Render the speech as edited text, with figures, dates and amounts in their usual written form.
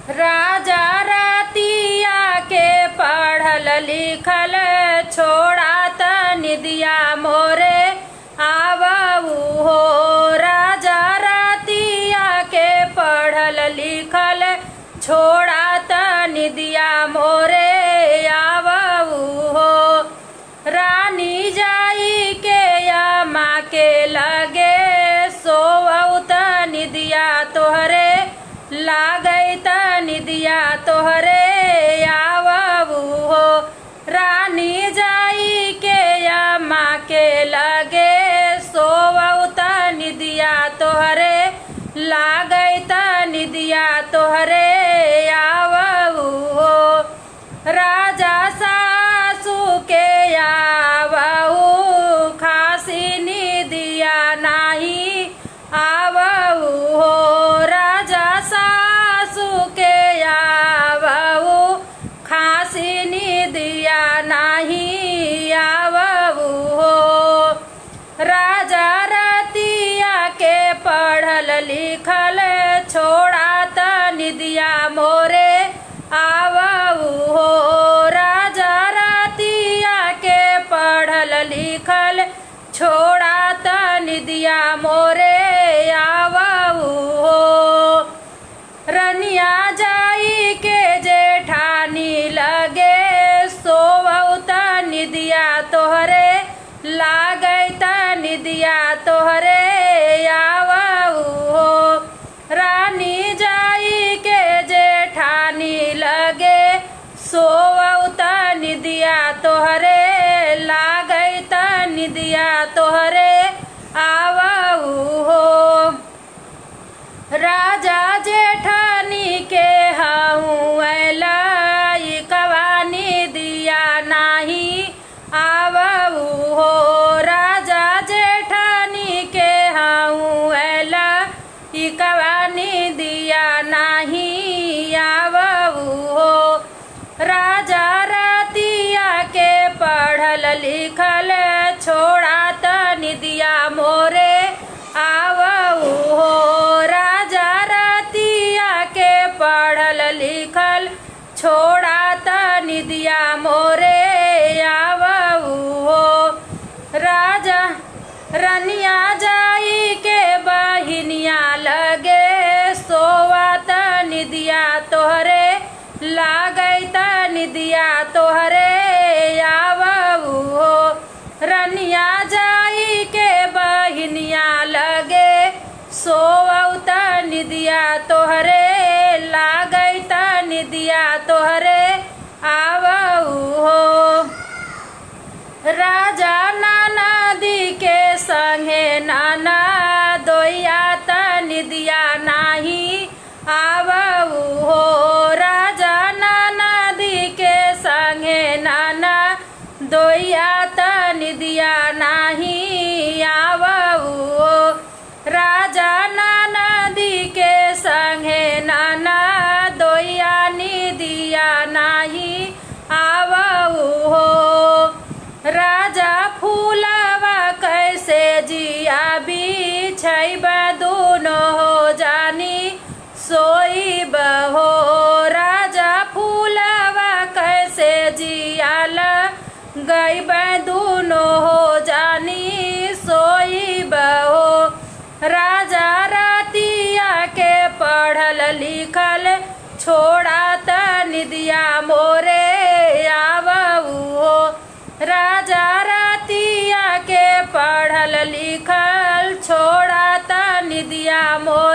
राजा रतिया के पढ़ल लिखल छोड़ात निदिया मोरे आवऊ हो। राजा रतिया के पढ़ल लिखल छोड़ात निदिया मोरे आवऊ हो। रानी जाई के यमा के लगे सोवत निदिया तोहरे लागई त निदिया तोहरे आवऊ हो। रानी जाई के यमा के लगे सोवत निदिया तोहरे लागई त निदिया तोहरे आवऊ हो। राजा सासू के आवऊ खासी निदिया नाही आवऊ हो। राजा सासू के आवऊ खासी निदिया नाही आवऊ हो। राजा रतिया के पढ़ल लिखल छोड़ात निदिया मोरे आवऊ हो। राजा रतिया के पढ़ल लिखल छोड़ात निदिया मोरे आवऊ हो। रनिया जाई के जेठानी लगे सोवत निदिया तोहरे लागई त निदिया तोहरे आवऊ हो। रानी जाई के जेठानी लगे सोवत निदिया तोहरे लागई त निदिया तोहरे आवऊ हो। राजा जेठानी के हऊँ लाई कवानी दिया नाही आवऊ हो। राजा जेठानी के हऊँ लाई कवानी दिया नाही आवऊ हो। राजा रतिया के पढ़ल लिखल छोड़ात निदिया मोरे आवऊ हो। राजा रतिया के पढ़ल लिखल छोड़ात निदिया मोरे आवऊ हो। राजा रनिया जाई के बहिनिया लगे सोवत निदिया तोहरे लागई त निदिया तोहरे आवऊ हो। रनिया जाई के बहिनिया लगे सोवत निदिया तोहरे लागई त निदिया तोहरे आवऊ हो। राजा ननदी के संगे नाना दोया त निदिया नाही आवऊ हो। राजा ननदी के संगे नाना दोया त निदिया नाही आवऊ हो। राजा ननदी के संगे नाना दोया निदिया नाही आवऊ हो। राजा फूलवा कैसे जिया बिछैब दूनो हो जानी सोईब हो। राजा फूलवा कैसे जियाल गईब दूनो हो जानी सोईब हो। राजा रतिया के पढ़ल लिखल छोड़ात निदिया मोरे आवऊ हो। राजा रतिया के पढ़ल लिखल छोड़ात निदिया मोरे